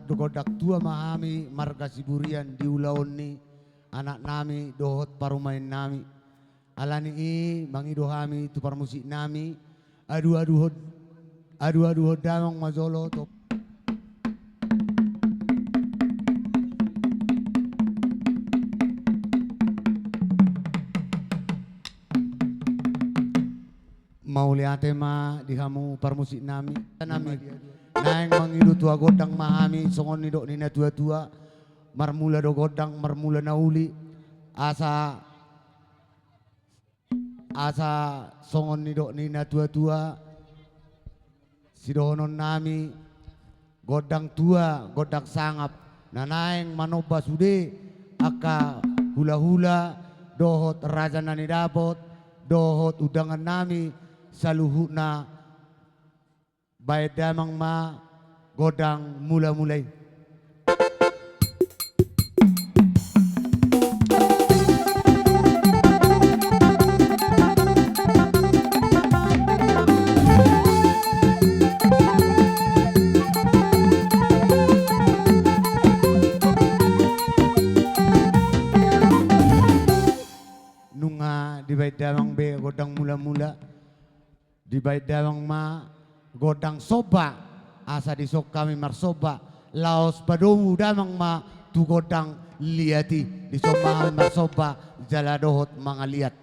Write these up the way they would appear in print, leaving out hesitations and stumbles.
dogodak tua mahami marga siburian di ulaon ni anak nami dohot parumain nami alani i mangido hami tu parmusik nami adu hod damang mazolo to mau liate ma di hamu parmusik nami naeng mangidu tua godang mahami songon ni dok nina tua marmula do godang marmula nauli asa songon ni dok nina tua sidonon nami godang tua godang sangap nanaeng manoba sude aka hula dohot raja nani dapot dohot udangan nami saluhuna baik damang ma godang mulai nunga di baik damang be godang mula di baik damang ma godang soba asa di sok kami marsoba laos padomu damang ma tu godang liati di somahan marsoba jaladohot mangaliat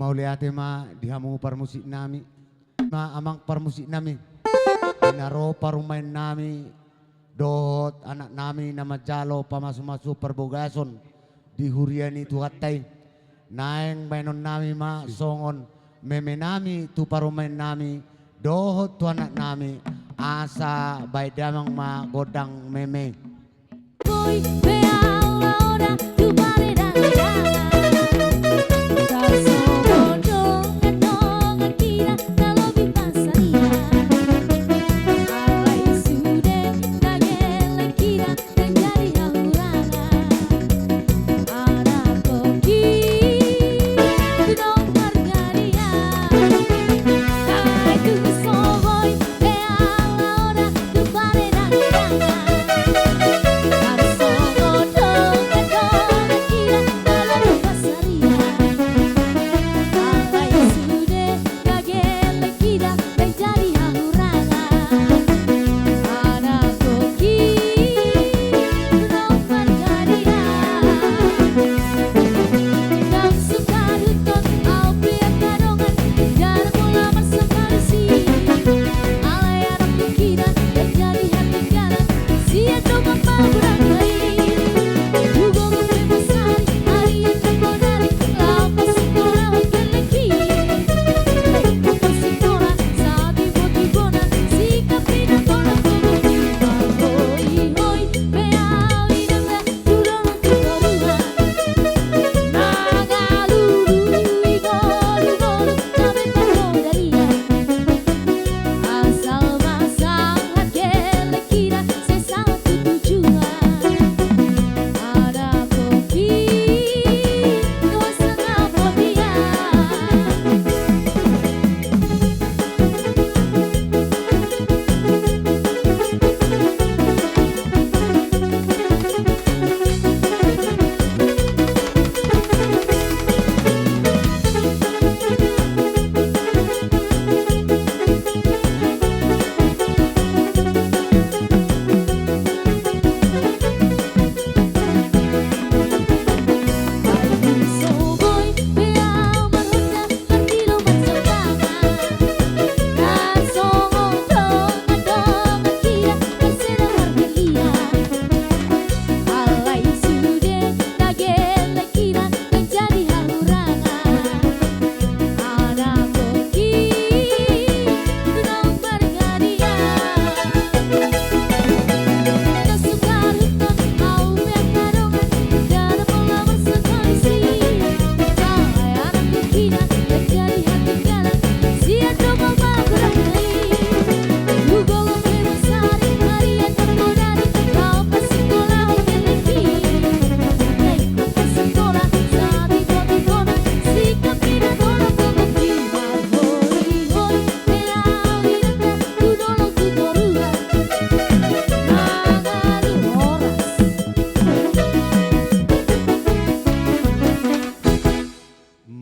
mau lihat ma dihamu parmusik nami ma amang parmusik nami inaro parumain nami dot anak nami nama jalo pamasu-masu perbogason di huriani tu hatai naeng mainon nami ma songon meme nami tu parumain nami dohot tu anak nami asa baik damang ma godang meme Voy, ve ahora, tu padre da la gana.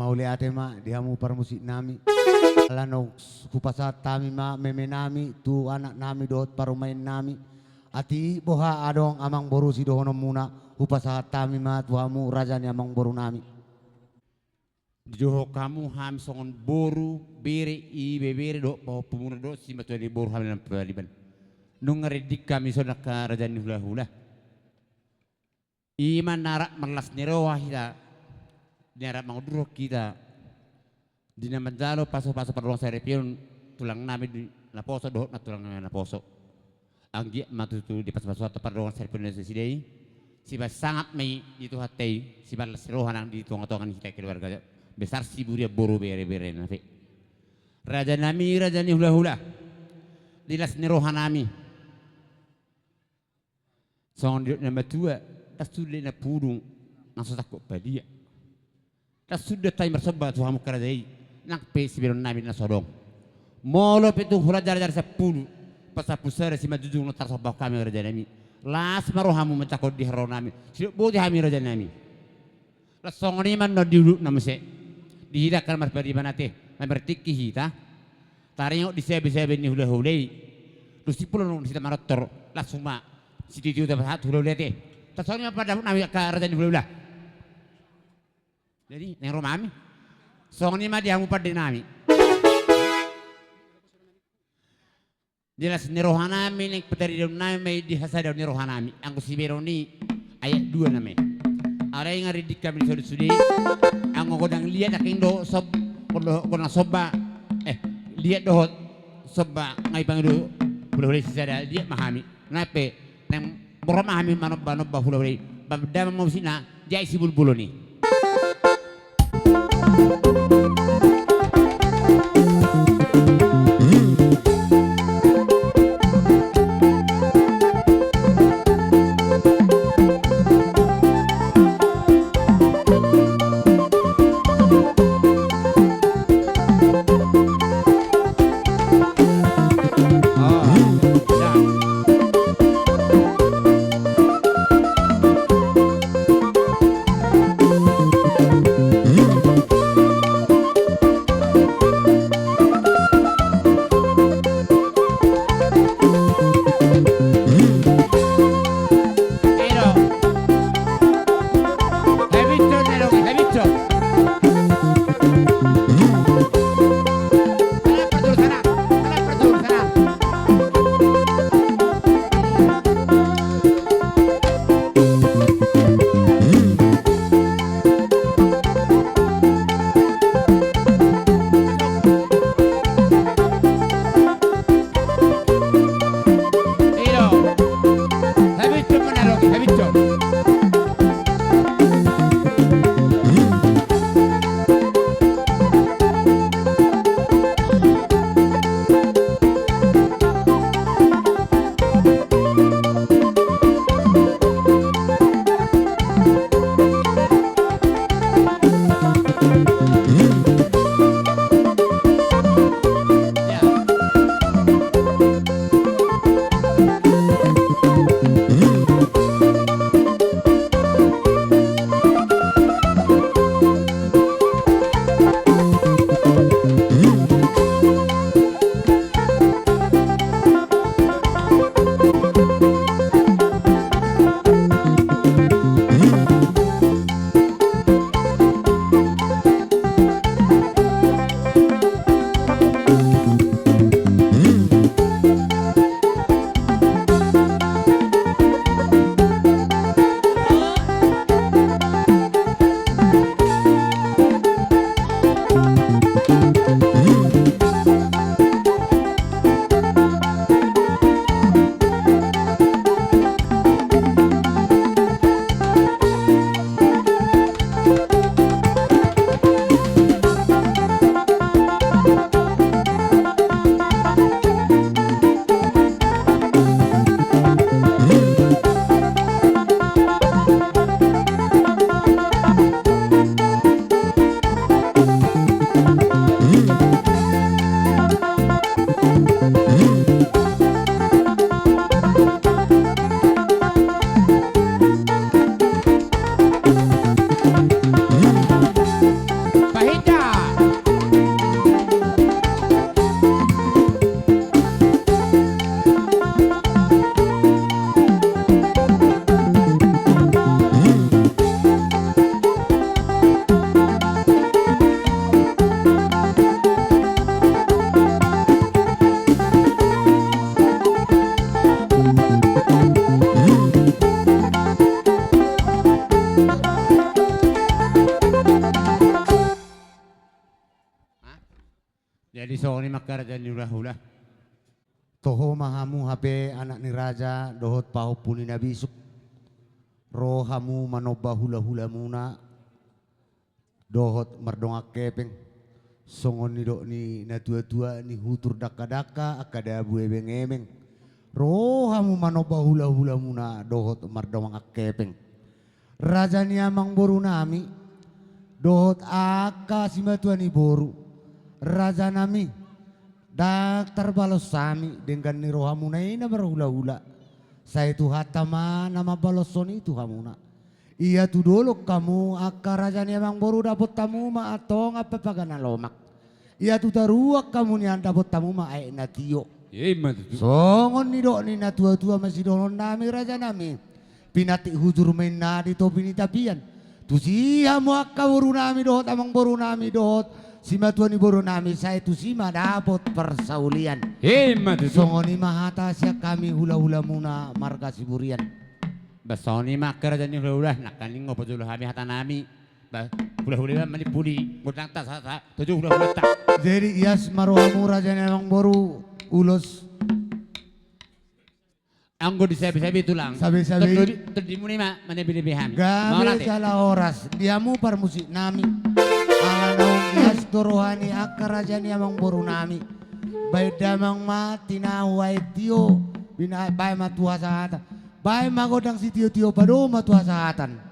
mauliate ma dihamu parmusik nami. Lano kupasat tami ma meme nami tu anak nami dot parumain nami. Ati boha adong amang boru si dohono muna upasat tami ma tuamu rajani amang boru nami. Joho kamu ham songon boru bere i bebere do po pemuna do si matuali boru ham dalam paliban. Nungaredik kami sonak rajani hula hula. Iman narak merlas nerowa kita, narak manguduro kita. Di nama jalo paso-paso perluang saya repion tulang nami di naposo do na tulang nami naposo. Anggi matutu di paso-paso atau perluang saya repion di sini. Siba sangat mei itu hati, siba serohan di tuang-tuangan kita keluarga. Besar si buria boru bere-bere nafi. Raja ni hula-hula. Dilas nerohan nami. Songon di nama tua, tas sudah na pudung, langsung takut padia. Tas sudah timer sobat tuhamu keradai, nak pe si beron nami na sodong. Molo petung hula jar-jar 10, pas pusara si majujung no tar sobah kami raja nami. Las marohamu mencakot di haro nami, siap bodi kami raja nami. Las songon iman no diulu nama se. Dihidakkan mas bari manate, membertiki hita. Taringok di sebe-sebe ni hula-hulai. Terus si pulau nung sita marotor, langsung ma. Si titi udah berhat hula-hulai teh. Tersoalnya pada nami ke raja ni hula-hula. Jadi neng romami, song ni mah diamu pada nami. Jelas ni rohanami neng petari daun nami di hasada ni rohanami. Angku si beroni ayat 2 nami. Ada yang ngaridik kami sudi-sudi. Ang kodang lihat aking do sob kodang soba lihat dohot soba ngai pangido hula-hula sisada lihat mahami. Nape neng borong mahami manob-nob hula-hula. Babda mau sina jai si bulu-bulu ni. Jadi soalnya makar jadi hula-hula. Toho mahamu hape anak ni raja dohot paho puni nabisuk. Rohamu manoba hula-hula muna. Dohot mardongak kepeng. Songon ni dok ni na tua-tua ni hutur daka-daka akada abu ebeng-ebeng. Rohamu manoba hula-hula muna dohot mardongak kepeng. Raja ni amang boru nami. Dohot aka simatua ni boru. Raja nami. Daktar balos sami dengan ni rohamuna ina berhula-hula. Saya tu hatama nama balosoni itu hamuna. Iya tu dulu kamu akar raja ni emang baru dapat tamu ma atau ngapa pagana lomak. Iya tu taruak kamu ni anda dapat tamu ma ai natio. Iya tu. Songon ni dok ni na tua-tua masih donon nami raja nami. Pinati hujur main na di topi ni tapian. Tu siya mo akka baru nami dohot amang baru nami dohot. Sima tuan ni baru nami saya tu sima dapat persaulian. Iya tu. Songon ni mahata siya kami hula-hula muna marga siburian. Basoni makar jadi hula-hula nak kaning ngopo dulu kami hata nami. Hula-hula manipuli ngutang tas hata tujuh hula-hula tak. Jadi ias maruamu raja memang baru ulos. Anggo disabi-sabi tulang. Sabi-sabi. Terdimu ni mak mana pilih hami. Gabe jala horas diamu par musik nami. Alanong ias torohani akar raja ni amang baru nami. Baik damang mati na huay tio. Bina bay matuha sa hata. Bay magodang si tio-tio pado matuha sa hatan.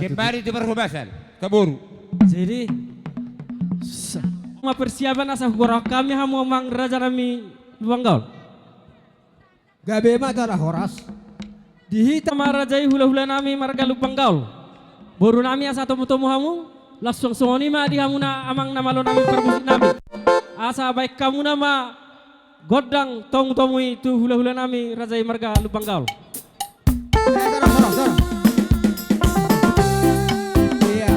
Kembali itu perhubasan, keburu. Jadi persiapan asa hukura kami hamu mang raja nami Lubanggaul. Gabe madara horas. Dihita marajai hula-hula nami marga Lubanggaul. Boru nami asa tomu-tomu hamu langsung songoni ma di hamu na amang namalo nami permusik nami. Asa baik kamu nama godang tomu-tomu itu hula-hula nami rajai marga Lubanggaul. Madara horas. Dara. Iya.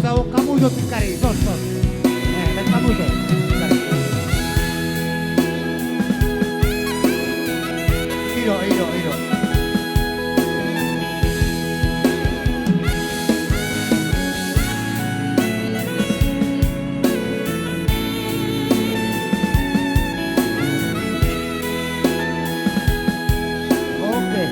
tahu kamu tuh kari, sos. Dan kamu tuh kari. Ido. Oke.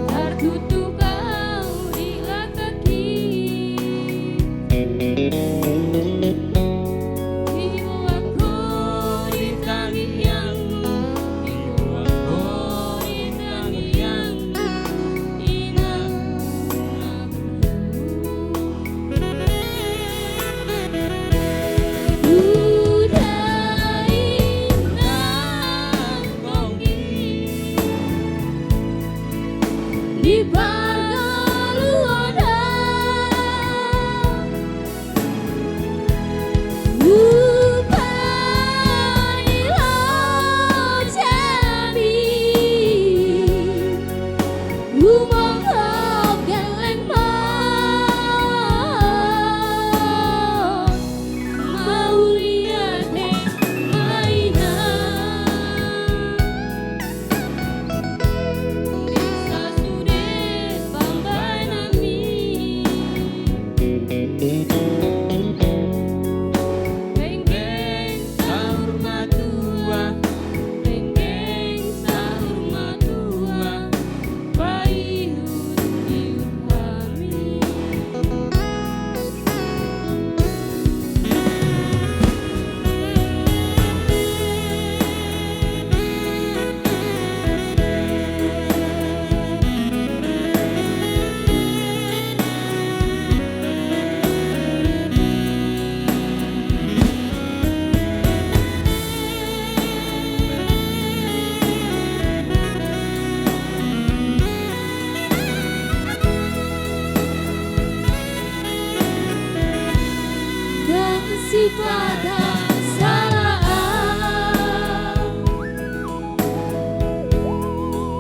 Tertutup kau ilah kaki Ibu aku di tangianmu Ibu aku di tangianmu Inang Udah inang kongi Di Bagaluana Upanilah Jambi Umongkok geleng mau lihat mainan bisa sudah pambai nami Penggeng sahur madua Penggeng sahur madua Paiut iut kami Dan si pada salah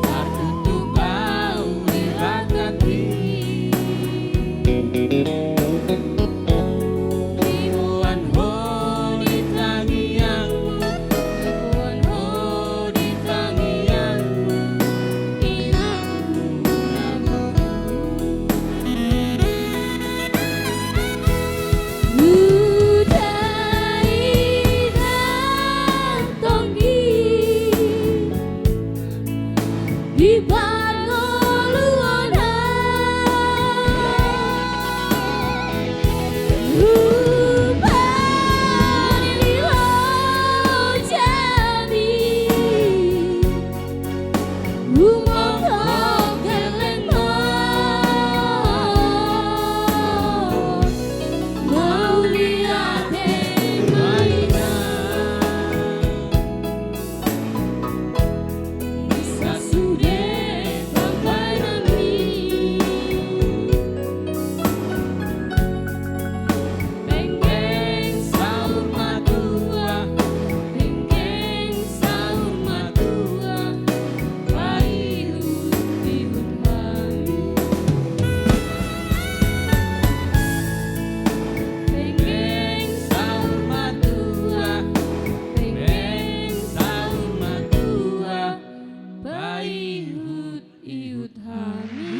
tertutup kau ilah kaki Ibuan ho di tangianmu Ibuan ho di tangianmu Inangmu Udah inang tonggi Di Bagaluana Upanilah Jambi Umongkok geleng mau lihat mainan bisa sudah pambai nami Penggeng sahur madua Penggeng sahur madua Paiut iut kami Penggeng sahur madua Penggeng sahur madua Paiut iut kami